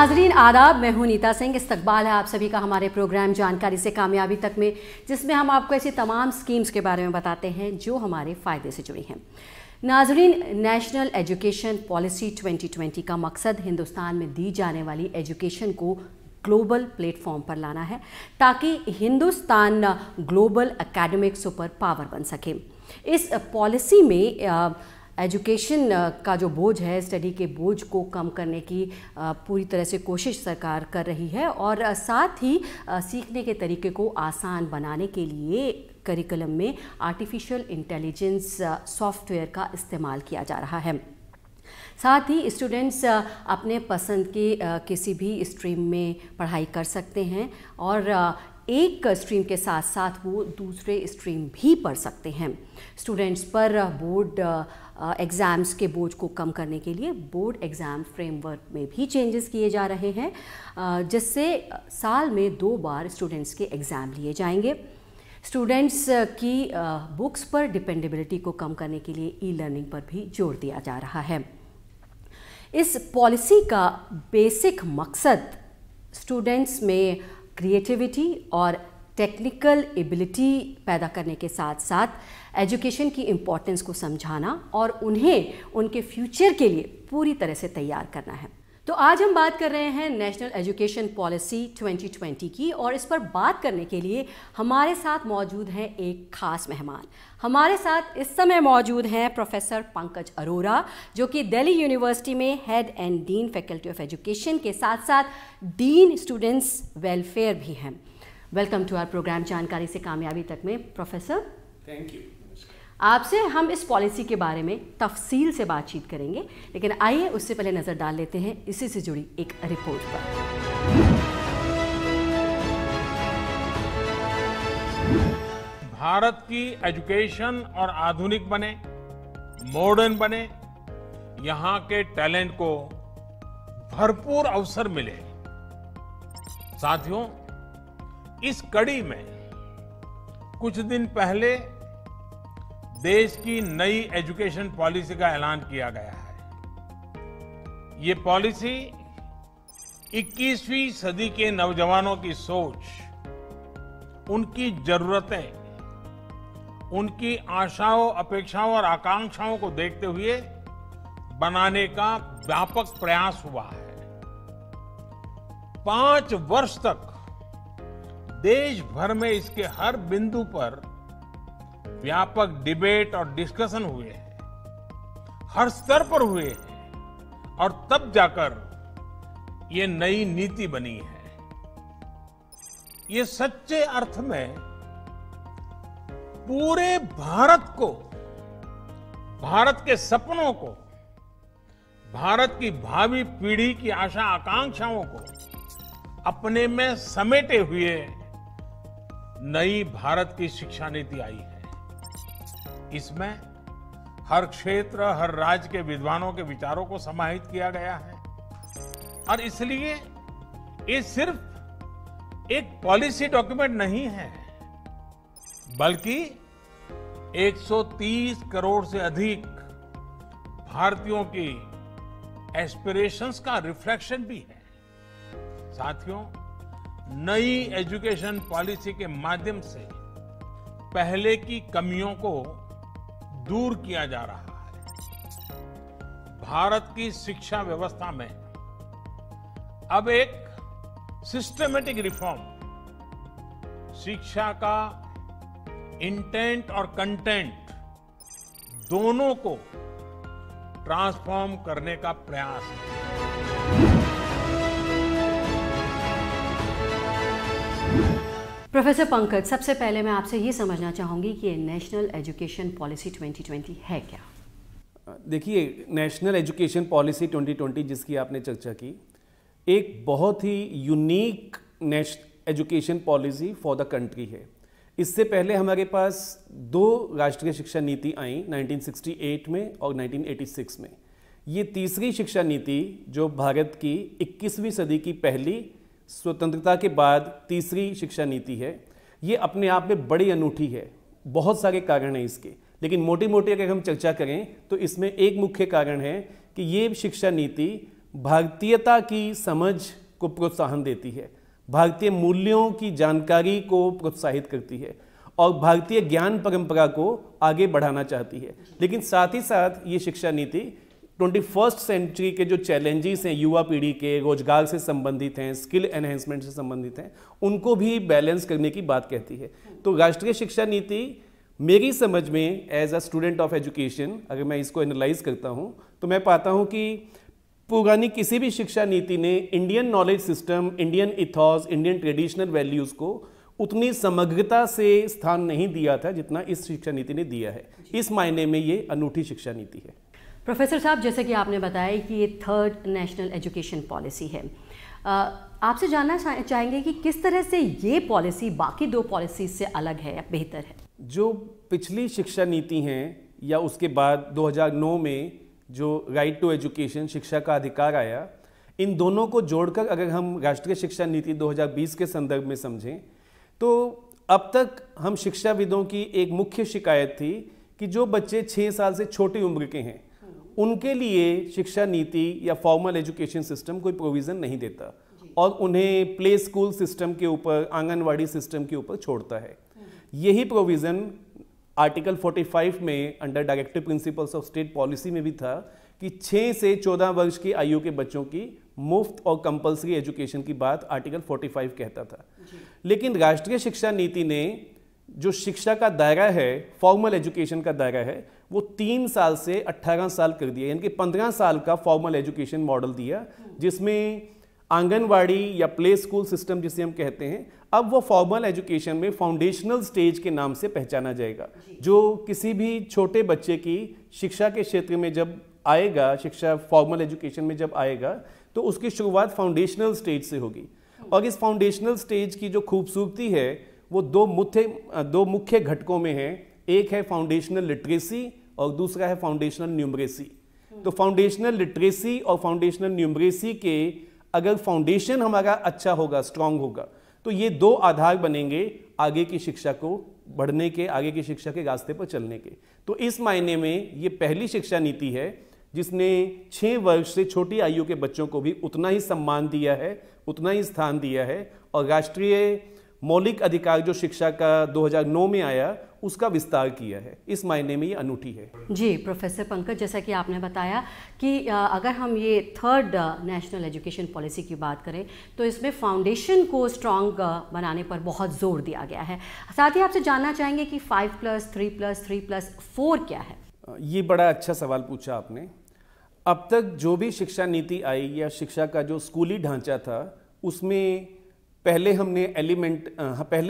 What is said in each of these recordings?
नाजरीन आदाब, मैं हूं नीता सिंह। इस्तकबाल है आप सभी का हमारे प्रोग्राम जानकारी से कामयाबी तक में, जिसमें हम आपको ऐसी तमाम स्कीम्स के बारे में बताते हैं जो हमारे फ़ायदे से जुड़ी हैं। नाजरीन, नेशनल एजुकेशन पॉलिसी 2020 का मकसद हिंदुस्तान में दी जाने वाली एजुकेशन को ग्लोबल प्लेटफॉर्म पर लाना है ताकि Hindustan global academic super power बन सके। इस पॉलिसी में एजुकेशन का जो बोझ है, स्टडी के बोझ को कम करने की पूरी तरह से कोशिश सरकार कर रही है और साथ ही सीखने के तरीके को आसान बनाने के लिए करिकुलम में आर्टिफिशियल इंटेलिजेंस सॉफ्टवेयर का इस्तेमाल किया जा रहा है। साथ ही स्टूडेंट्स अपने पसंद के किसी भी स्ट्रीम में पढ़ाई कर सकते हैं और एक स्ट्रीम के साथ साथ वो दूसरे स्ट्रीम भी पढ़ सकते हैं। स्टूडेंट्स पर बोर्ड एग्ज़ाम्स के बोझ को कम करने के लिए बोर्ड एग्ज़ाम फ्रेमवर्क में भी चेंजेस किए जा रहे हैं, जिससे साल में 2 बार स्टूडेंट्स के एग्ज़ाम लिए जाएंगे। स्टूडेंट्स की बुक्स पर डिपेंडेबिलिटी को कम करने के लिए ई लर्निंग पर भी जोर दिया जा रहा है। इस पॉलिसी का बेसिक मकसद स्टूडेंट्स में क्रिएटिविटी और टेक्निकल एबिलिटी पैदा करने के साथ साथ एजुकेशन की इम्पोर्टेंस को समझाना और उन्हें उनके फ्यूचर के लिए पूरी तरह से तैयार करना है। तो आज हम बात कर रहे हैं नेशनल एजुकेशन पॉलिसी 2020 की, और इस पर बात करने के लिए हमारे साथ मौजूद हैं एक खास मेहमान। हमारे साथ इस समय मौजूद हैं प्रोफेसर पंकज अरोरा, जो कि दिल्ली यूनिवर्सिटी में head and dean faculty of education के साथ साथ डीन स्टूडेंट्स वेलफेयर भी हैं। वेलकम टू आवर प्रोग्राम जानकारी से कामयाबी तक में प्रोफेसर। Thank you. आपसे हम इस पॉलिसी के बारे में तफसील से बातचीत करेंगे, लेकिन आइए उससे पहले नज़र डाल लेते हैं इसी से जुड़ी एक रिपोर्ट पर। भारत की एजुकेशन और आधुनिक बने, मॉडर्न बने, यहाँ के टैलेंट को भरपूर अवसर मिले। साथियों, इस कड़ी में कुछ दिन पहले देश की नई एजुकेशन पॉलिसी का ऐलान किया गया है। ये पॉलिसी 21वीं सदी के नौजवानों की सोच, उनकी जरूरतें, उनकी आशाओं, अपेक्षाओं और आकांक्षाओं को देखते हुए बनाने का व्यापक प्रयास हुआ है। 5 वर्ष तक देश भर में इसके हर बिंदु पर व्यापक डिबेट और डिस्कशन हुए हैं, हर स्तर पर हुए हैं, और तब जाकर ये नई नीति बनी है। ये सच्चे अर्थ में पूरे भारत को, भारत के सपनों को, भारत की भावी पीढ़ी की आशा आकांक्षाओं को अपने में समेटे हुए नई भारत की शिक्षा नीति आई है। इसमें हर क्षेत्र, हर राज्य के विद्वानों के विचारों को समाहित किया गया है, और इसलिए ये सिर्फ एक पॉलिसी डॉक्यूमेंट नहीं है, बल्कि 130 करोड़ से अधिक भारतीयों की एस्पिरेशंस का रिफ्लेक्शन भी है। साथियों, नई एजुकेशन पॉलिसी के माध्यम से पहले की कमियों को दूर किया जा रहा है। भारत की शिक्षा व्यवस्था में अब एक सिस्टमेटिक रिफॉर्म, शिक्षा का इंटेंट और कंटेंट दोनों को ट्रांसफॉर्म करने का प्रयास है। प्रोफेसर पंकज, सबसे पहले मैं आपसे ये समझना चाहूँगी कि नेशनल एजुकेशन पॉलिसी 2020 है क्या? देखिए, नेशनल एजुकेशन पॉलिसी 2020 जिसकी आपने चर्चा की, एक बहुत ही unique education policy for the country है। इससे पहले हमारे पास 2 राष्ट्रीय शिक्षा नीति आई 1968 में और 1986 में। ये तीसरी शिक्षा नीति जो भारत की 21वीं सदी की पहली स्वतंत्रता के बाद तीसरी शिक्षा नीति है, ये अपने आप में बड़ी अनूठी है। बहुत सारे कारण हैं इसके, लेकिन मोटी मोटी अगर हम चर्चा करें तो इसमें एक मुख्य कारण है कि ये शिक्षा नीति भारतीयता की समझ को प्रोत्साहन देती है, भारतीय मूल्यों की जानकारी को प्रोत्साहित करती है और भारतीय ज्ञान परंपरा को आगे बढ़ाना चाहती है। लेकिन साथ ही साथ ये शिक्षा नीति 21st सेंचुरी के जो चैलेंजेस हैं युवा पीढ़ी के, रोजगार से संबंधित हैं, स्किल एनहेंसमेंट से संबंधित हैं, उनको भी बैलेंस करने की बात कहती है। तो राष्ट्रीय शिक्षा नीति मेरी समझ में as a student of education, अगर मैं इसको एनालाइज करता हूँ तो मैं पाता हूँ कि पुरानी किसी भी शिक्षा नीति ने Indian knowledge system, Indian ethos, Indian traditional values को उतनी समग्रता से स्थान नहीं दिया था जितना इस शिक्षा नीति ने दिया है। इस मायने में ये अनूठी शिक्षा नीति है। प्रोफेसर साहब, जैसे कि आपने बताया कि ये 3rd नेशनल एजुकेशन पॉलिसी है, आपसे जानना चाहेंगे कि किस तरह से ये पॉलिसी बाकी 2 पॉलिसी से अलग है या बेहतर है? जो पिछली शिक्षा नीति हैं या उसके बाद 2009 में जो राइट टू एजुकेशन, शिक्षा का अधिकार आया, इन दोनों को जोड़कर अगर हम राष्ट्रीय शिक्षा नीति 2020 के संदर्भ में समझें तो अब तक हम शिक्षाविदों की एक मुख्य शिकायत थी कि जो बच्चे 6 साल से छोटी उम्र के हैं उनके लिए शिक्षा नीति या फॉर्मल एजुकेशन सिस्टम कोई प्रोविज़न नहीं देता और उन्हें प्ले स्कूल सिस्टम के ऊपर, आंगनवाड़ी सिस्टम के ऊपर छोड़ता है। यही प्रोविज़न आर्टिकल 45 में under directive principles of state policy में भी था कि 6 से 14 वर्ष की आयु के बच्चों की मुफ्त और कंपलसरी एजुकेशन की बात आर्टिकल 45 कहता था। लेकिन राष्ट्रीय शिक्षा नीति ने जो शिक्षा का दायरा है, फॉर्मल एजुकेशन का दायरा है, वो 3 साल से 18 साल कर दिया, यानी कि 15 साल का फॉर्मल एजुकेशन मॉडल दिया, जिसमें आंगनवाड़ी या प्ले स्कूल सिस्टम जिसे हम कहते हैं, अब वो फॉर्मल एजुकेशन में फाउंडेशनल स्टेज के नाम से पहचाना जाएगा। जो किसी भी छोटे बच्चे की शिक्षा के क्षेत्र में जब आएगा, शिक्षा फॉर्मल एजुकेशन में जब आएगा, तो उसकी शुरुआत फाउंडेशनल स्टेज से होगी। और इस फाउंडेशनल स्टेज की जो खूबसूरती है वो दो मुख्य घटकों में है। एक है फाउंडेशनल लिटरेसी और दूसरा है फाउंडेशनल न्यूमरेसी। तो फाउंडेशनल लिटरेसी और फाउंडेशनल न्यूमरेसी के अगर फाउंडेशन हमारा अच्छा होगा, स्ट्रांग होगा, तो ये 2 आधार बनेंगे आगे की शिक्षा को बढ़ने के, आगे की शिक्षा के रास्ते पर चलने के। तो इस मायने में ये पहली शिक्षा नीति है जिसने 6 वर्ष से छोटी आयु के बच्चों को भी उतना ही सम्मान दिया है, उतना ही स्थान दिया है और राष्ट्रीय मौलिक अधिकार जो शिक्षा का 2009 में आया उसका विस्तार किया है। इस मायने में ये अनूठी है। जी प्रोफेसर पंकज, जैसा कि आपने बताया कि अगर हम ये 3rd नेशनल एजुकेशन पॉलिसी की बात करें तो इसमें फाउंडेशन को स्ट्रॉन्ग बनाने पर बहुत जोर दिया गया है। साथ ही आपसे जानना चाहेंगे कि 5+3+3+4 क्या है? ये बड़ा अच्छा सवाल पूछा आपने। अब तक जो भी शिक्षा नीति आई या शिक्षा का जो स्कूली ढांचा था उसमें पहले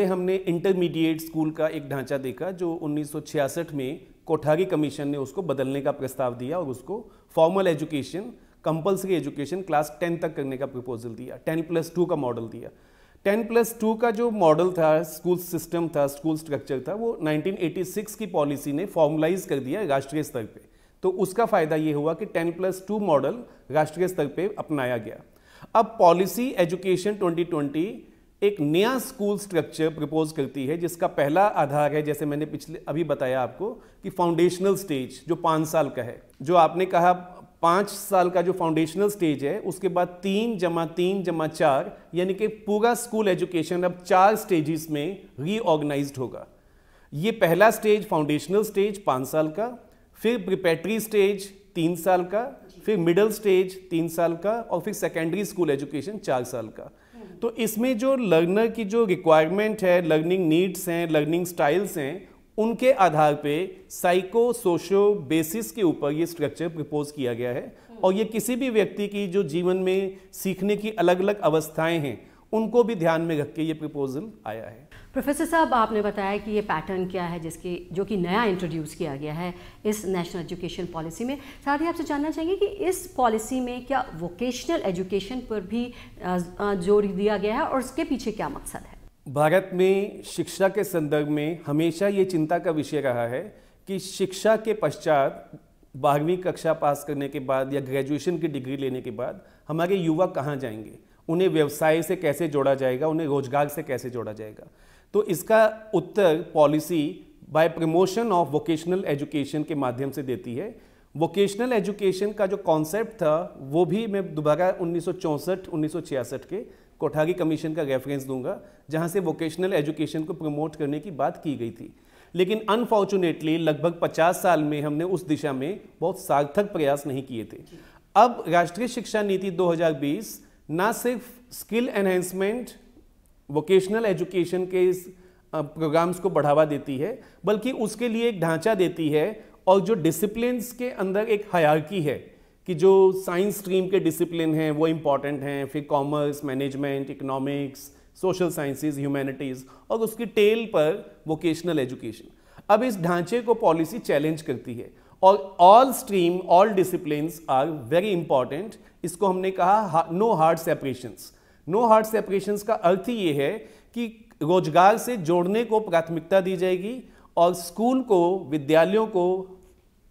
हमने इंटरमीडिएट स्कूल का एक ढांचा देखा जो 1966 में कोठारी कमीशन ने उसको बदलने का प्रस्ताव दिया और उसको formal education, compulsory education class 10 तक करने का प्रपोजल दिया, 10+2 का मॉडल दिया। 10+2 का जो मॉडल था, स्कूल सिस्टम था, स्कूल स्ट्रक्चर था, वो 1986 की पॉलिसी ने फॉर्मलाइज कर दिया राष्ट्रीय स्तर पे। तो उसका फायदा ये हुआ कि 10+2 मॉडल राष्ट्रीय स्तर पे अपनाया गया। अब पॉलिसी एजुकेशन 2020 एक नया स्कूल स्ट्रक्चर प्रपोज करती है जिसका पहला आधार है, जैसे मैंने अभी बताया आपको, कि फाउंडेशनल स्टेज जो 5 साल का है। जो आपने कहा 5 साल का जो फाउंडेशनल स्टेज है उसके बाद 3+3+4 यानी कि पूरा स्कूल एजुकेशन अब 4 स्टेजेस में रीऑर्गेनाइज्ड होगा। ये पहला स्टेज फाउंडेशनल स्टेज 5 साल का, फिर प्रिपरेटरी स्टेज 3 साल का, फिर मिडिल स्टेज 3 साल का और फिर सेकेंडरी स्कूल एजुकेशन 4 साल का। तो इसमें जो लर्नर की जो रिक्वायरमेंट है, लर्निंग नीड्स हैं, लर्निंग स्टाइल्स हैं, उनके आधार पे साइको सोशो बेसिस के ऊपर ये स्ट्रक्चर प्रपोज किया गया है। और ये किसी भी व्यक्ति की जो जीवन में सीखने की अलग अलग अवस्थाएं हैं उनको भी ध्यान में रख के ये प्रपोजल आया है। प्रोफेसर साहब, आपने बताया कि ये पैटर्न क्या है जो कि नया इंट्रोड्यूस किया गया है इस नेशनल एजुकेशन पॉलिसी में। साथ ही आपसे जानना चाहेंगे कि इस पॉलिसी में क्या वोकेशनल एजुकेशन पर भी जोर दिया गया है और उसके पीछे क्या मकसद है? भारत में शिक्षा के संदर्भ में हमेशा ये चिंता का विषय रहा है कि शिक्षा के पश्चात 12वीं कक्षा पास करने के बाद या ग्रेजुएशन की डिग्री लेने के बाद हमारे युवा कहाँ जाएंगे, उन्हें व्यवसाय से कैसे जोड़ा जाएगा, उन्हें रोजगार से कैसे जोड़ा जाएगा। तो इसका उत्तर policy by promotion of vocational education के माध्यम से देती है। वोकेशनल एजुकेशन का जो कॉन्सेप्ट था वो भी मैं दोबारा 1964-1966 के कोठारी कमीशन का रेफरेंस दूंगा, जहां से वोकेशनल एजुकेशन को प्रमोट करने की बात की गई थी। लेकिन अनफॉर्चुनेटली लगभग 50 साल में हमने उस दिशा में बहुत सार्थक प्रयास नहीं किए थे। अब राष्ट्रीय शिक्षा नीति 2020 ना सिर्फ स्किल एनहेंसमेंट, वोकेशनल एजुकेशन के इस प्रोग्राम्स को बढ़ावा देती है, बल्कि उसके लिए एक ढांचा देती है और जो डिसिप्लिन्स के अंदर एक हायरार्की है कि जो साइंस स्ट्रीम के डिसिप्लिन हैं वो इम्पॉर्टेंट हैं, फिर commerce, management, economics, social sciences, humanities, और उसकी टेल पर वोकेशनल एजुकेशन। अब इस ढांचे को पॉलिसी चैलेंज करती है और all stream, all disciplines are very important. इसको हमने कहा no hard separations. No hard separations का अर्थ ही ये है कि रोजगार से जोड़ने को प्राथमिकता दी जाएगी और स्कूल को, विद्यालयों को,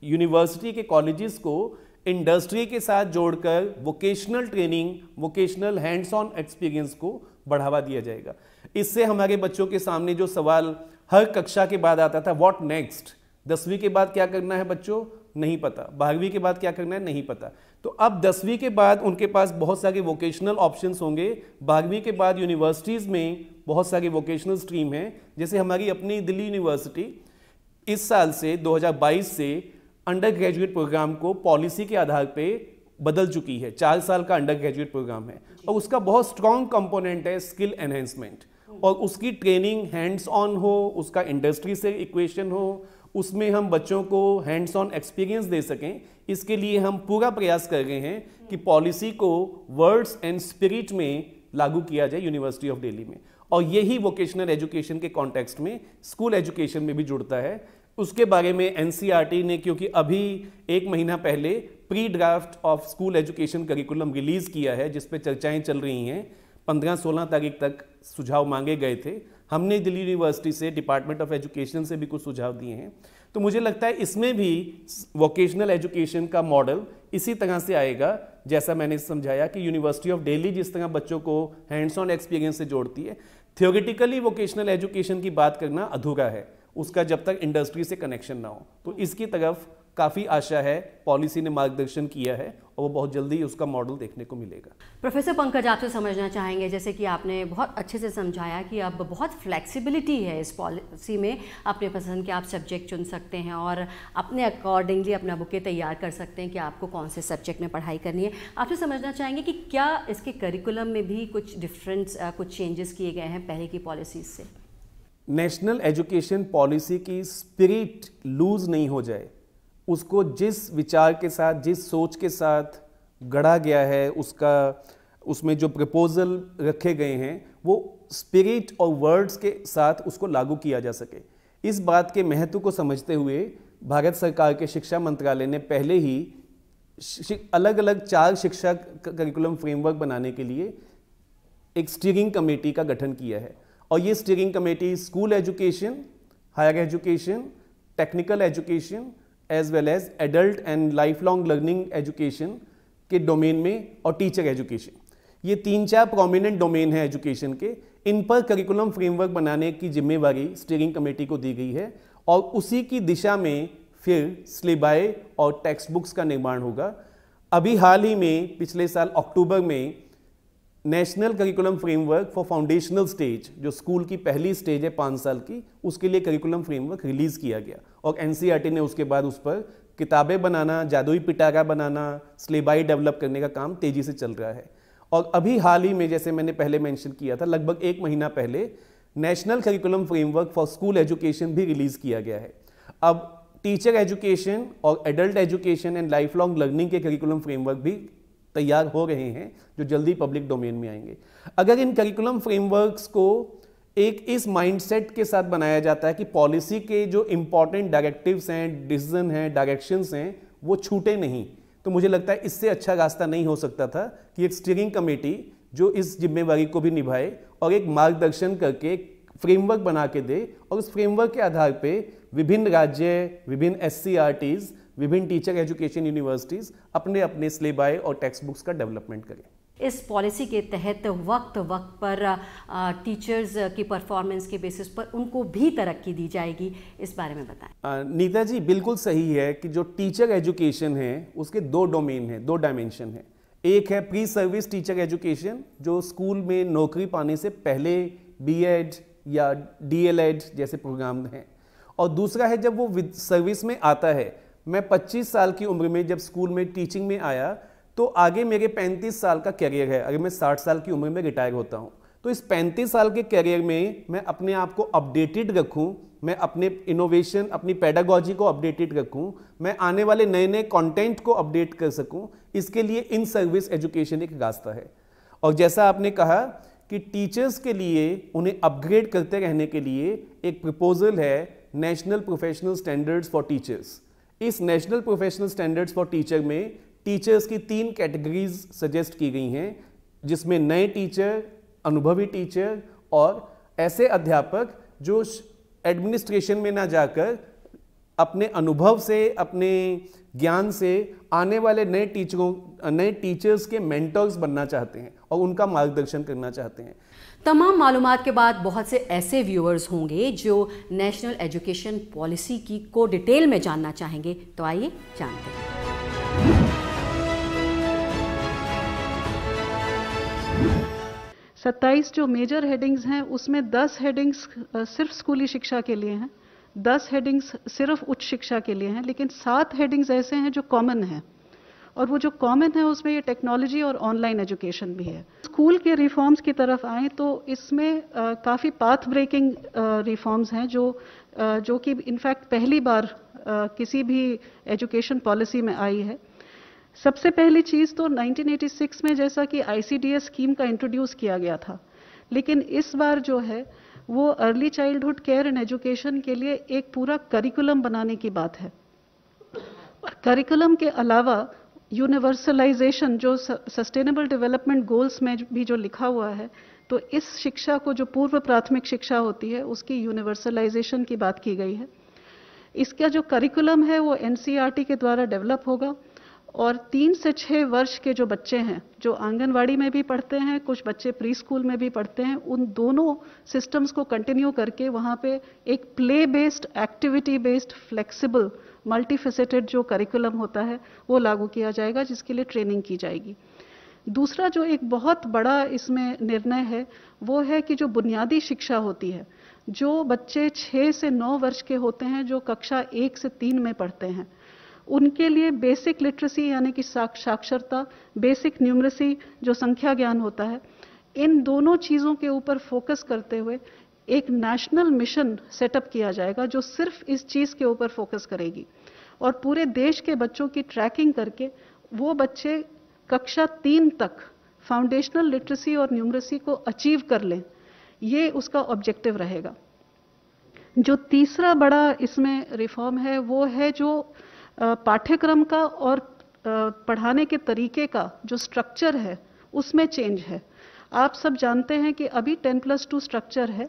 यूनिवर्सिटी के कॉलेजेस को इंडस्ट्री के साथ जोड़कर vocational training, vocational hands on experience को बढ़ावा दिया जाएगा। इससे हमारे बच्चों के सामने जो सवाल हर कक्षा के बाद आता था, व्हाट नेक्स्ट, 10वीं के बाद क्या करना है बच्चों, नहीं पता, 12वीं के बाद क्या करना है, नहीं पता। तो अब 10वीं के बाद उनके पास बहुत सारे वोकेशनल ऑप्शंस होंगे। 12वीं के बाद यूनिवर्सिटीज़ में बहुत सारी वोकेशनल स्ट्रीम हैं, जैसे हमारी अपनी दिल्ली यूनिवर्सिटी इस साल से 2022 से अंडर ग्रेजुएट प्रोग्राम को पॉलिसी के आधार पे बदल चुकी है। 4 साल का अंडर ग्रेजुएट प्रोग्राम है और उसका बहुत स्ट्रॉन्ग कंपोनेंट है स्किल एनहेंसमेंट, और उसकी ट्रेनिंग हैंड्स ऑन हो, उसका इंडस्ट्री से इक्वेशन हो, उसमें हम बच्चों को हैंड्स ऑन एक्सपीरियंस दे सकें। इसके लिए हम पूरा प्रयास कर रहे हैं कि पॉलिसी को वर्ड्स एंड स्पिरिट में लागू किया जाए यूनिवर्सिटी ऑफ दिल्ली में, और यही वोकेशनल एजुकेशन के कॉन्टेक्स्ट में स्कूल एजुकेशन में भी जुड़ता है। उसके बारे में एनसीईआरटी ने, क्योंकि अभी 1 महीना पहले pre draft of school education curriculum release किया है, जिस पे चर्चाएं चल रही हैं। 15-16 तारीख तक सुझाव मांगे गए थे। हमने दिल्ली यूनिवर्सिटी से, डिपार्टमेंट ऑफ एजुकेशन से भी कुछ सुझाव दिए हैं। तो मुझे लगता है इसमें भी वोकेशनल एजुकेशन का मॉडल इसी तरह से आएगा, जैसा मैंने समझाया कि यूनिवर्सिटी ऑफ दिल्ली जिस तरह बच्चों को हैंड्स ऑन एक्सपीरियंस से जोड़ती है, थियोरेटिकली वोकेशनल एजुकेशन की बात करना अधूरा है उसका, जब तक इंडस्ट्री से कनेक्शन ना हो। तो इसकी तरफ काफ़ी आशा है, पॉलिसी ने मार्गदर्शन किया है और वो बहुत जल्दी उसका मॉडल देखने को मिलेगा। प्रोफेसर पंकज, आपसे समझना चाहेंगे, जैसे कि आपने बहुत अच्छे से समझाया कि अब बहुत फ्लेक्सिबिलिटी है इस पॉलिसी में, अपने पसंद के आप सब्जेक्ट चुन सकते हैं और अपने अकॉर्डिंगली अपना बुके तैयार कर सकते हैं कि आपको कौन से सब्जेक्ट में पढ़ाई करनी है। आपसे समझना चाहेंगे कि क्या इसके करिकुलम में भी कुछ डिफरेंस, कुछ चेंजेस किए गए हैं पहले की पॉलिसीज से? नेशनल एजुकेशन पॉलिसी की स्पिरिट लूज नहीं हो जाए, उसको जिस विचार के साथ, जिस सोच के साथ गढ़ा गया है, उसमें जो प्रपोजल रखे गए हैं, वो स्पिरिट और वर्ड्स के साथ उसको लागू किया जा सके। इस बात के महत्व को समझते हुए भारत सरकार के शिक्षा मंत्रालय ने पहले ही अलग अलग 4 शिक्षा करिकुलम फ्रेमवर्क बनाने के लिए एक स्टीयरिंग कमेटी का गठन किया है, और ये steering committee school education, higher education, technical education as well as adult and lifelong learning education के डोमेन में, और टीचर एजुकेशन, ये 3-4 प्रोमिनेंट डोमेन है एजुकेशन के। इन पर करिकुलम फ्रेमवर्क बनाने की जिम्मेवारी स्टीयरिंग कमेटी को दी गई है, और उसी की दिशा में फिर सिलेबस और टेक्स्ट बुक्स का निर्माण होगा। अभी हाल ही में पिछले साल अक्टूबर में national curriculum framework for foundational stage, जो स्कूल की पहली स्टेज है 5 साल की, उसके लिए करिकुलम फ्रेमवर्क रिलीज किया गया, और एनसीईआरटी ने उसके बाद उस पर किताबें बनाना, जादुई पिटारा बनाना, सिलेबस डेवलप करने का काम तेजी से चल रहा है। और अभी हाल ही में, जैसे मैंने पहले मेंशन किया था, लगभग 1 महीना पहले national curriculum framework for school education भी रिलीज किया गया है। अब टीचर एजुकेशन और adult education and lifelong learning के करिकुलम फ्रेमवर्क भी तैयार हो रहे हैं, जो जल्दी पब्लिक डोमेन में आएंगे। अगर इन करिकुलम फ्रेमवर्क्स को एक इस माइंडसेट के साथ बनाया जाता है कि पॉलिसी के जो इंपॉर्टेंट डायरेक्टिव्स हैं, डिसीजन हैं, डायरेक्शंस हैं, वो छूटे नहीं, तो मुझे लगता है इससे अच्छा रास्ता नहीं हो सकता था कि एक स्टीयरिंग कमेटी जो इस जिम्मेवारी को भी निभाए और एक मार्गदर्शन करके फ्रेमवर्क बना के दे, और उस फ्रेमवर्क के आधार पे विभिन्न राज्य, विभिन्न एससीईआरटीज, विभिन्न टीचर एजुकेशन यूनिवर्सिटीज अपने अपने सिलेबस और टेक्स्ट बुक्स का डेवलपमेंट करें। इस पॉलिसी के तहत वक्त वक्त पर टीचर्स की परफॉर्मेंस के बेसिस पर उनको भी तरक्की दी जाएगी, इस बारे में बताएं। नीता जी बिल्कुल सही है कि जो टीचर एजुकेशन है उसके दो डोमेन है, दो डायमेंशन है। एक है प्री सर्विस टीचर एजुकेशन, जो स्कूल में नौकरी पाने से पहले बीएड या डीएलएड जैसे प्रोग्राम हैं, और दूसरा है जब वो सर्विस में आता है। मैं 25 साल की उम्र में जब स्कूल में टीचिंग में आया तो आगे मेरे 35 साल का करियर है। अगर मैं 60 साल की उम्र में रिटायर होता हूँ तो इस 35 साल के करियर में मैं अपने आप को अपडेटेड रखूँ, मैं अपने इनोवेशन, अपनी पेडागोजी को अपडेटेड रखूँ, मैं आने वाले नए नए कंटेंट को अपडेट कर सकूँ, इसके लिए इन सर्विस एजुकेशन एक रास्ता है। और जैसा आपने कहा कि टीचर्स के लिए उन्हें अपग्रेड करते रहने के लिए एक प्रपोजल है national professional standards for teachers. इस national professional standards for teacher में टीचर्स की 3 कैटेगरीज सजेस्ट की गई हैं, जिसमें नए टीचर, अनुभवी टीचर और ऐसे अध्यापक जो एडमिनिस्ट्रेशन में ना जाकर अपने अनुभव से, अपने ज्ञान से आने वाले नए टीचर्स के मेंटर्स बनना चाहते हैं और उनका मार्गदर्शन करना चाहते हैं। तमाम मालूमात के बाद बहुत से ऐसे व्यूअर्स होंगे जो नेशनल एजुकेशन पॉलिसी को डिटेल में जानना चाहेंगे, तो आइए जानते हैं। 27 जो मेजर हेडिंग्स हैं उसमें 10 हेडिंग्स सिर्फ स्कूली शिक्षा के लिए हैं, 10 हेडिंग्स सिर्फ उच्च शिक्षा के लिए हैं, लेकिन 7 हेडिंग्स ऐसे हैं जो कॉमन हैं, और वो जो कॉमन है उसमें ये टेक्नोलॉजी और ऑनलाइन एजुकेशन भी है। स्कूल के रिफॉर्म्स की तरफ आए तो इसमें काफ़ी पाथ ब्रेकिंग रिफॉर्म्स हैं जो कि इनफैक्ट पहली बार किसी भी एजुकेशन पॉलिसी में आई है। सबसे पहली चीज़ तो 1986 में जैसा कि ICDS स्कीम का इंट्रोड्यूस किया गया था, लेकिन इस बार जो है वो early childhood care and education के लिए एक पूरा करिकुलम बनाने की बात है। करिकुलम के अलावा यूनिवर्सलाइजेशन, जो सस्टेनेबल डेवलपमेंट गोल्स में भी जो लिखा हुआ है, तो इस शिक्षा को जो पूर्व प्राथमिक शिक्षा होती है उसकी यूनिवर्सलाइजेशन की बात की गई है। इसका जो करिकुलम है वो NCERT के द्वारा डेवलप होगा, और 3 से 6 वर्ष के जो बच्चे हैं जो आंगनवाड़ी में भी पढ़ते हैं, कुछ बच्चे प्री स्कूल में भी पढ़ते हैं, उन दोनों सिस्टम्स को कंटिन्यू करके वहाँ पे एक play based, activity based, flexible, multifaceted जो करिकुलम होता है वो लागू किया जाएगा, जिसके लिए ट्रेनिंग की जाएगी। दूसरा जो एक बहुत बड़ा इसमें निर्णय है वो है कि जो बुनियादी शिक्षा होती है, जो बच्चे 6 से 9 वर्ष के होते हैं, जो कक्षा 1 से 3 में पढ़ते हैं, उनके लिए बेसिक लिटरेसी यानी कि साक्षरता, बेसिक न्यूमरेसी जो संख्या ज्ञान होता है, इन दोनों चीज़ों के ऊपर फोकस करते हुए एक नेशनल मिशन सेटअप किया जाएगा जो सिर्फ इस चीज़ के ऊपर फोकस करेगी, और पूरे देश के बच्चों की ट्रैकिंग करके वो बच्चे कक्षा 3 तक फाउंडेशनल लिटरेसी और न्यूमरेसी को अचीव कर लें, ये उसका ऑब्जेक्टिव रहेगा। जो तीसरा बड़ा इसमें रिफॉर्म है वो है जो पाठ्यक्रम का और पढ़ाने के तरीके का जो स्ट्रक्चर है उसमें चेंज है। आप सब जानते हैं कि अभी 10+2 स्ट्रक्चर है,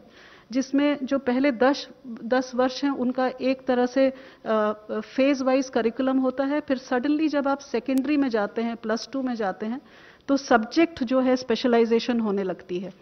जिसमें जो पहले 10 वर्ष हैं उनका एक तरह से फेज वाइज करिकुलम होता है, फिर सडनली जब आप सेकेंडरी में जाते हैं, +2 में जाते हैं, तो सब्जेक्ट जो है स्पेशलाइजेशन होने लगती है।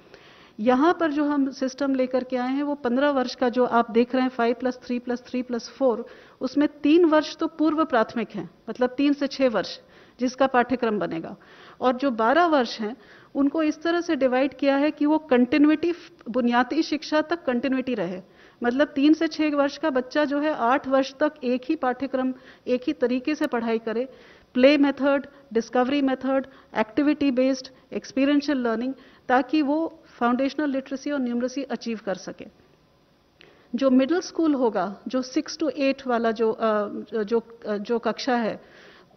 यहाँ पर जो हम सिस्टम लेकर के आए हैं वो 15 वर्ष का जो आप देख रहे हैं 5+3+3+4, उसमें 3 वर्ष तो पूर्व प्राथमिक हैं, मतलब 3 से 6 वर्ष जिसका पाठ्यक्रम बनेगा, और जो 12 वर्ष हैं उनको इस तरह से डिवाइड किया है कि वो कंटिन्यूटी, बुनियादी शिक्षा तक कंटिन्यूटी रहे। मतलब 3 से 6 वर्ष का बच्चा जो है 8 वर्ष तक एक ही पाठ्यक्रम, एक ही तरीके से पढ़ाई करे, play method, discovery method, activity based, experiential learning, ताकि वो फाउंडेशनल लिटरेसी और न्यूमरेसी अचीव कर सके। जो मिडिल स्कूल होगा, जो 6 to 8 वाला जो कक्षा है,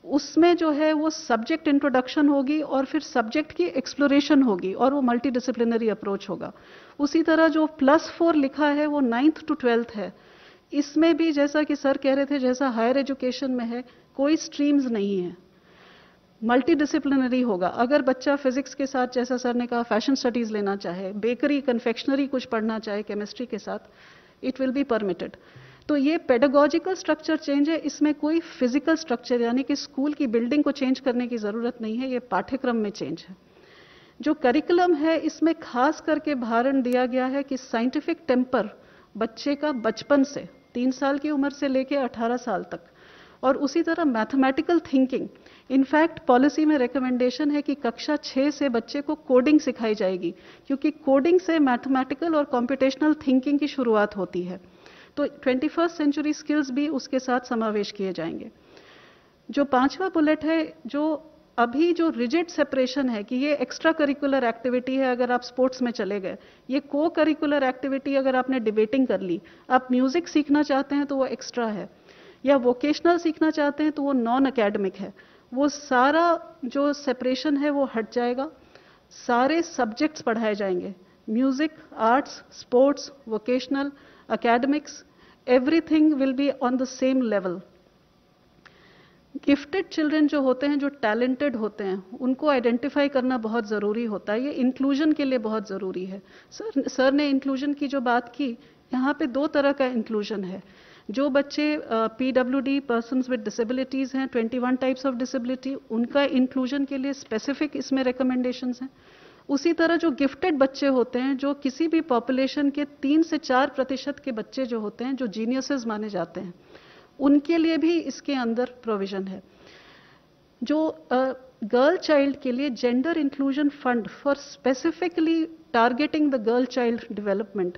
उसमें जो है वो सब्जेक्ट इंट्रोडक्शन होगी और फिर सब्जेक्ट की एक्सप्लोरेशन होगी और वो मल्टी डिसिप्लिनरी अप्रोच होगा। उसी तरह जो +4 लिखा है वो 9th to 12th है। इसमें भी जैसा कि सर कह रहे थे, जैसा हायर एजुकेशन में है, कोई स्ट्रीम्स नहीं है, मल्टी डिसिप्लिनरी होगा। अगर बच्चा फिजिक्स के साथ, जैसा सर ने कहा, फैशन स्टडीज लेना चाहे, बेकरी, कन्फेक्शनरी कुछ पढ़ना चाहे केमिस्ट्री के साथ, इट विल बी परमिटेड। तो ये पेडागोजिकल स्ट्रक्चर चेंज है, इसमें कोई फिजिकल स्ट्रक्चर यानी कि स्कूल की बिल्डिंग को चेंज करने की ज़रूरत नहीं है, ये पाठ्यक्रम में चेंज है। जो करिकुलम है इसमें खास करके भारण दिया गया है कि साइंटिफिक टेम्पर बच्चे का बचपन से 3 साल की उम्र से लेकर 18 साल तक, और उसी तरह मैथमेटिकल थिंकिंग। इनफैक्ट पॉलिसी में रिकमेंडेशन है कि कक्षा 6 से बच्चे को कोडिंग सिखाई जाएगी, क्योंकि कोडिंग से मैथमेटिकल और कॉम्पिटिशनल थिंकिंग की शुरुआत होती है। तो 21st सेंचुरी स्किल्स भी उसके साथ समावेश किए जाएंगे। जो 5वां बुलेट है, जो अभी जो रिजिड सेपरेशन है कि ये एक्स्ट्रा करिकुलर एक्टिविटी है अगर आप स्पोर्ट्स में चले गए, ये को करिकुलर एक्टिविटी अगर आपने डिबेटिंग कर ली, आप म्यूजिक सीखना चाहते हैं तो वो एक्स्ट्रा है, या वोकेशनल सीखना चाहते हैं तो वो नॉन एकेडमिक है। वो सारा जो सेपरेशन है वो हट जाएगा, सारे सब्जेक्ट्स पढ़ाए जाएंगे, music, arts, sports, vocational, academics, everything will be on the same level. Gifted children जो होते हैं, जो टैलेंटेड होते हैं, उनको आइडेंटिफाई करना बहुत ज़रूरी होता है। ये इंक्लूजन के लिए बहुत ज़रूरी है। सर ने इंक्लूजन की जो बात की, यहाँ पे 2 तरह का इंक्लूजन है। जो बच्चे PWD पर्सन्स विद डिसेबिलिटीज़ हैं, 21 टाइप्स ऑफ डिसेबिलिटी, उनका इंक्लूजन के लिए स्पेसिफिक इसमें रिकमेंडेशंस हैं। उसी तरह जो गिफ्टेड बच्चे होते हैं, जो किसी भी पॉपुलेशन के 3 से 4% के बच्चे जो होते हैं, जो जीनियसेस माने जाते हैं, उनके लिए भी इसके अंदर प्रोविजन है। जो गर्ल चाइल्ड के लिए gender inclusion fund for specifically targeting the girl child development,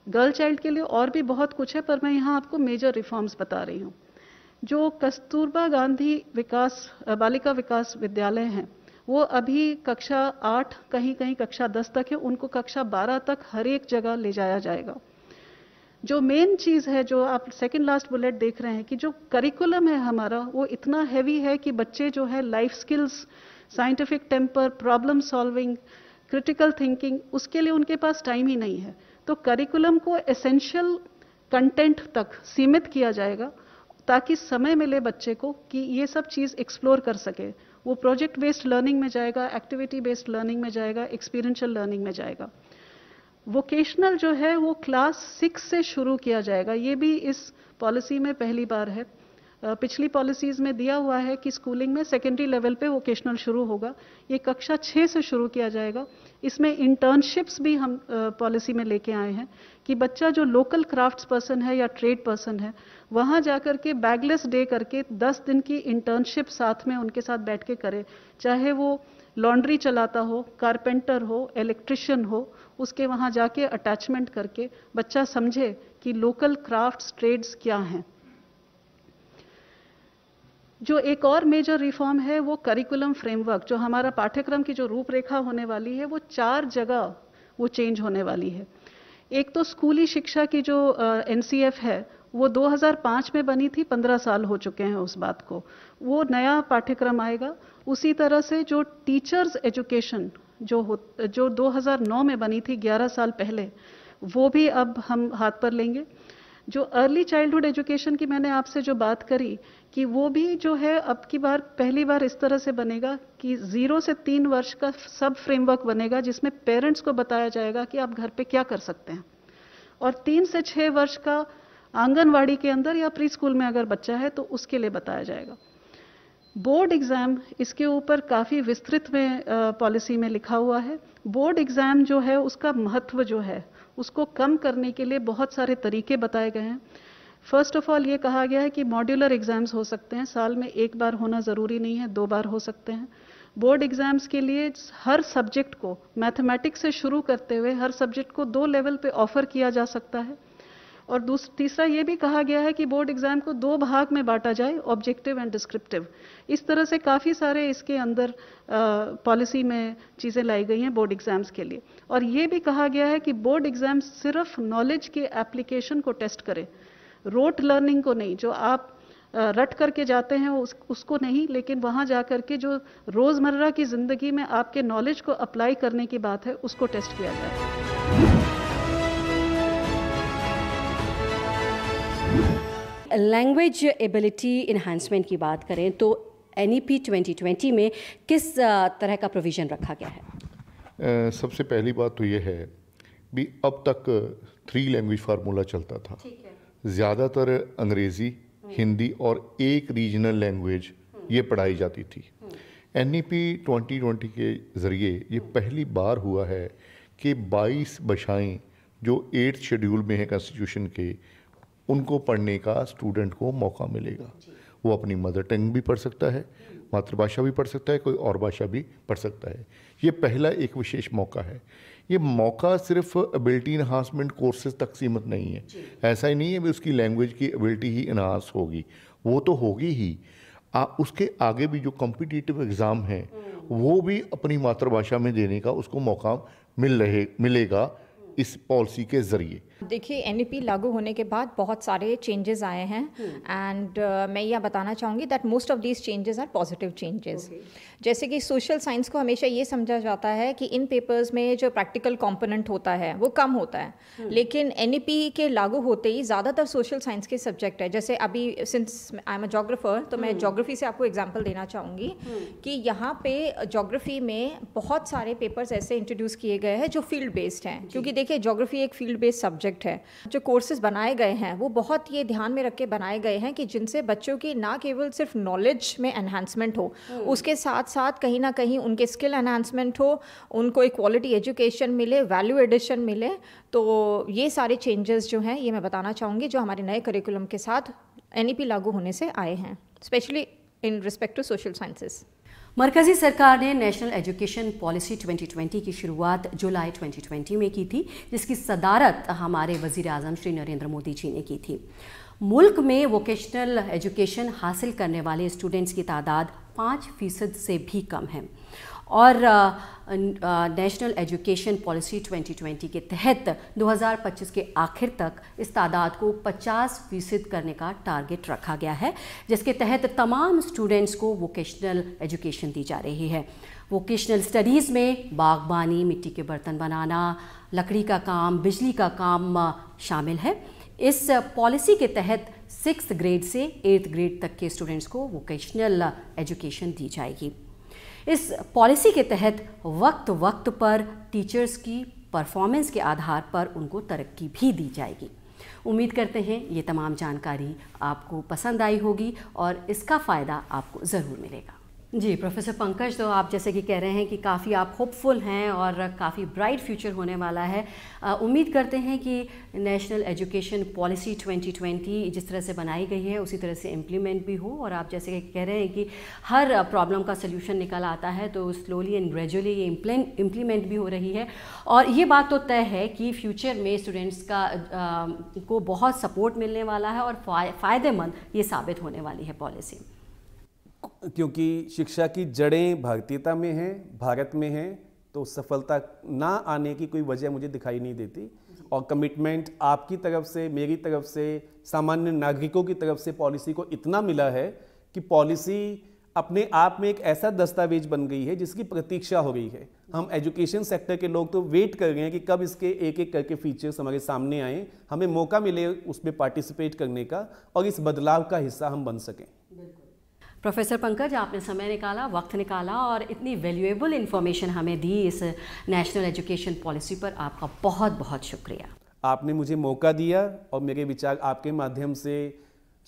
girl child के लिए और भी बहुत कुछ है, पर मैं यहाँ आपको मेजर रिफॉर्म्स बता रही हूँ। जो कस्तूरबा गांधी बालिका विकास विद्यालय हैं, वो अभी कक्षा 8, कहीं कहीं कक्षा 10 तक है, उनको कक्षा 12 तक हर एक जगह ले जाया जाएगा। जो मेन चीज़ है, जो आप सेकंड लास्ट बुलेट देख रहे हैं, कि जो करिकुलम है हमारा वो इतना हैवी है कि बच्चे जो है life skills, scientific temper, problem solving, critical thinking, उसके लिए उनके पास टाइम ही नहीं है। तो करिकुलम को एसेंशियल कंटेंट तक सीमित किया जाएगा ताकि समय मिले बच्चे को कि ये सब चीज़ एक्सप्लोर कर सके। वो प्रोजेक्ट बेस्ड लर्निंग में जाएगा, एक्टिविटी बेस्ड लर्निंग में जाएगा, एक्सपीरियंशियल लर्निंग में जाएगा। वोकेशनल जो है वो क्लास 6 से शुरू किया जाएगा। ये भी इस पॉलिसी में पहली बार है। पिछली पॉलिसीज़ में दिया हुआ है कि स्कूलिंग में सेकेंडरी लेवल पे वोकेशनल शुरू होगा, ये कक्षा 6 से शुरू किया जाएगा। इसमें इंटर्नशिप्स भी हम पॉलिसी में लेके आए हैं कि बच्चा जो लोकल क्राफ्ट्स पर्सन है या ट्रेड पर्सन है, वहाँ जाकर के बैगलेस डे करके 10 दिन की इंटर्नशिप साथ में उनके साथ बैठ के करे, चाहे वो लॉन्ड्री चलाता हो, कारपेंटर हो, इलेक्ट्रिशियन हो, उसके वहाँ जाके अटैचमेंट करके बच्चा समझे कि लोकल क्राफ्ट्स, ट्रेड्स क्या हैं। जो एक और मेजर रिफॉर्म है वो करिकुलम फ्रेमवर्क, जो हमारा पाठ्यक्रम की जो रूपरेखा होने वाली है वो 4 जगह वो चेंज होने वाली है। एक तो स्कूली शिक्षा की जो NCF है वो 2005 में बनी थी, 15 साल हो चुके हैं उस बात को, वो नया पाठ्यक्रम आएगा। उसी तरह से जो टीचर्स एजुकेशन जो 2009 में बनी थी, 11 साल पहले, वो भी अब हम हाथ पर लेंगे। जो अर्ली चाइल्डहुड एजुकेशन की मैंने आपसे जो बात करी कि वो भी जो है अब की बार पहली बार इस तरह से बनेगा कि 0 से 3 वर्ष का सब फ्रेमवर्क बनेगा, जिसमें पेरेंट्स को बताया जाएगा कि आप घर पे क्या कर सकते हैं, और 3 से 6 वर्ष का आंगनवाड़ी के अंदर या प्री स्कूल में अगर बच्चा है तो उसके लिए बताया जाएगा। बोर्ड एग्ज़ाम, इसके ऊपर काफ़ी विस्तृत में पॉलिसी में लिखा हुआ है। बोर्ड एग्ज़ाम जो है उसका महत्व जो है उसको कम करने के लिए बहुत सारे तरीके बताए गए हैं। फर्स्ट ऑफ ऑल ये कहा गया है कि मॉड्यूलर एग्ज़ाम्स हो सकते हैं, साल में 1 बार होना ज़रूरी नहीं है, 2 बार हो सकते हैं। बोर्ड एग्ज़ाम्स के लिए हर सब्जेक्ट को, मैथमेटिक्स से शुरू करते हुए हर सब्जेक्ट को 2 लेवल पे ऑफर किया जा सकता है। और तीसरा ये भी कहा गया है कि बोर्ड एग्ज़ाम को 2 भाग में बांटा जाए, ऑब्जेक्टिव एंड डिस्क्रिप्टिव। इस तरह से काफ़ी सारे इसके अंदर पॉलिसी में चीज़ें लाई गई हैं बोर्ड एग्ज़ाम्स के लिए। और ये भी कहा गया है कि बोर्ड एग्ज़ाम सिर्फ नॉलेज के एप्लीकेशन को टेस्ट करे, रोट लर्निंग को नहीं, जो आप रट करके जाते हैं उसको नहीं, लेकिन वहाँ जा कर के जो रोज़मर्रा की ज़िंदगी में आपके नॉलेज को अप्लाई करने की बात है उसको टेस्ट किया जाए। लैंग्वेज एबिलिटी इन्हांसमेंट की बात करें तो NEP 2020 में किस तरह का प्रोविज़न रखा गया है? सबसे पहली बात तो ये है भी अब तक 3 लैंग्वेज फार्मूला चलता था, ज़्यादातर अंग्रेज़ी, हिंदी और एक रीजनल लैंग्वेज ये पढ़ाई जाती थी। NEP 2020 के ज़रिए ये पहली बार हुआ है कि 22 भाषाएं जो 8th शेड्यूल में है कॉन्स्टिट्यूशन के, उनको पढ़ने का स्टूडेंट को मौका मिलेगा। वो अपनी मदर टंग भी पढ़ सकता है, मातृभाषा भी पढ़ सकता है, कोई और भाषा भी पढ़ सकता है। ये पहला एक विशेष मौका है। ये मौका सिर्फ एबिलिटी इन्हांसमेंट कोर्सेज तक सीमित नहीं है। ऐसा ही नहीं है कि उसकी लैंग्वेज की एबिलिटी ही इन्हांस होगी, वो तो होगी ही। उसके आगे भी जो कॉम्पिटिटिव एग्ज़ाम हैं वो भी अपनी मातृभाषा में देने का उसको मौका मिलेगा इस पॉलिसी के ज़रिए। देखिए, NEP लागू होने के बाद बहुत सारे चेंजेस आए हैं एंड मैं यह बताना चाहूँगी that most of these changes are positive changes. जैसे कि सोशल साइंस को हमेशा ये समझा जाता है कि इन पेपर्स में जो प्रैक्टिकल कंपोनेंट होता है वो कम होता है, लेकिन NEP के लागू होते ही ज़्यादातर सोशल साइंस के सब्जेक्ट है। जैसे अभी since I am a geographer, तो मैं जोग्राफी से आपको एग्जाम्पल देना चाहूँगी कि यहाँ पे जोग्राफी में बहुत सारे पेपर्स ऐसे इंट्रोड्यूस किए गए हैं जो फील्ड बेस्ड हैं, क्योंकि देखिए जोग्राफी एक फील्ड बेस्ड सब्जेक्ट है। जो कोर्सेज बनाए गए हैं वो बहुत ये ध्यान में रख के बनाए गए हैं कि जिनसे बच्चों की ना केवल सिर्फ नॉलेज में एनहांसमेंट हो, उसके साथ साथ कहीं ना कहीं उनके स्किल एनहांसमेंट हो, उनको एक क्वालिटी एजुकेशन मिले, वैल्यू एडिशन मिले। तो ये सारे चेंजेस जो हैं ये मैं बताना चाहूँगी जो हमारे नए करिकुलम के साथ NEP लागू होने से आए हैं, specially in respect to social sciences. मरकज़ी सरकार ने नेशनल एजुकेशन पॉलिसी 2020 की शुरुआत जुलाई 2020 में की थी, जिसकी सदारत हमारे वज़ीर आज़म श्री नरेंद्र मोदी जी ने की थी। मुल्क में वोकेशनल एजुकेशन हासिल करने वाले स्टूडेंट्स की तादाद 5% से भी कम है और नेशनल एजुकेशन पॉलिसी 2020 के तहत 2025 के आखिर तक इस तादाद को 50% करने का टारगेट रखा गया है, जिसके तहत तमाम स्टूडेंट्स को वोकेशनल एजुकेशन दी जा रही है। वोकेशनल स्टडीज़ में बागबानी, मिट्टी के बर्तन बनाना, लकड़ी का काम, बिजली का काम शामिल है। इस पॉलिसी के तहत 6th ग्रेड से 8th ग्रेड तक के स्टूडेंट्स को वोकेशनल एजुकेशन दी जाएगी। इस पॉलिसी के तहत वक्त वक्त पर टीचर्स की परफॉर्मेंस के आधार पर उनको तरक्की भी दी जाएगी। उम्मीद करते हैं ये तमाम जानकारी आपको पसंद आई होगी और इसका फ़ायदा आपको ज़रूर मिलेगा। जी प्रोफेसर पंकज, तो आप जैसे कि कह रहे हैं कि काफ़ी आप होपफुल हैं और काफ़ी ब्राइट फ्यूचर होने वाला है। उम्मीद करते हैं कि नेशनल एजुकेशन पॉलिसी 2020 जिस तरह से बनाई गई है उसी तरह से इम्प्लीमेंट भी हो, और आप जैसे कि कह रहे हैं कि हर प्रॉब्लम का सल्यूशन निकल आता है, तो स्लोली एंड ग्रेजुअली ये इम्प्लीमेंट भी हो रही है। और ये बात तो तय है कि फ्यूचर में स्टूडेंट्स को बहुत सपोर्ट मिलने वाला है और फ़ायदेमंद ये साबित होने वाली है पॉलिसी, क्योंकि शिक्षा की जड़ें भारतीयता में हैं, भारत में हैं, तो सफलता ना आने की कोई वजह मुझे दिखाई नहीं देती। और कमिटमेंट आपकी तरफ से, मेरी तरफ से, सामान्य नागरिकों की तरफ से पॉलिसी को इतना मिला है कि पॉलिसी अपने आप में एक ऐसा दस्तावेज बन गई है जिसकी प्रतीक्षा हो रही है। हम एजुकेशन सेक्टर के लोग तो वेट कर रहे हैं कि कब इसके एक एक करके फीचर्स हमारे सामने आएँ, हमें मौका मिले उसमें पार्टिसिपेट करने का और इस बदलाव का हिस्सा हम बन सकें। प्रोफेसर पंकज, आपने समय निकाला, वक्त निकाला और इतनी वैल्यूएबल इन्फॉर्मेशन हमें दी इस नेशनल एजुकेशन पॉलिसी पर, आपका बहुत बहुत शुक्रिया। आपने मुझे मौका दिया और मेरे विचार आपके माध्यम से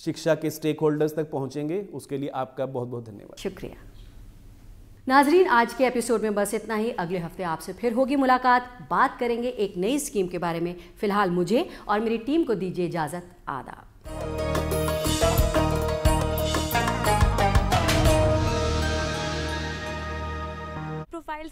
शिक्षा के स्टेक होल्डर्स तक पहुंचेंगे, उसके लिए आपका बहुत बहुत धन्यवाद। शुक्रिया। नाजरीन, आज के एपिसोड में बस इतना ही। अगले हफ्ते आपसे फिर होगी मुलाकात, बात करेंगे एक नई स्कीम के बारे में। फिलहाल मुझे और मेरी टीम को दीजिए इजाज़त। आदाब। प्रोफाइल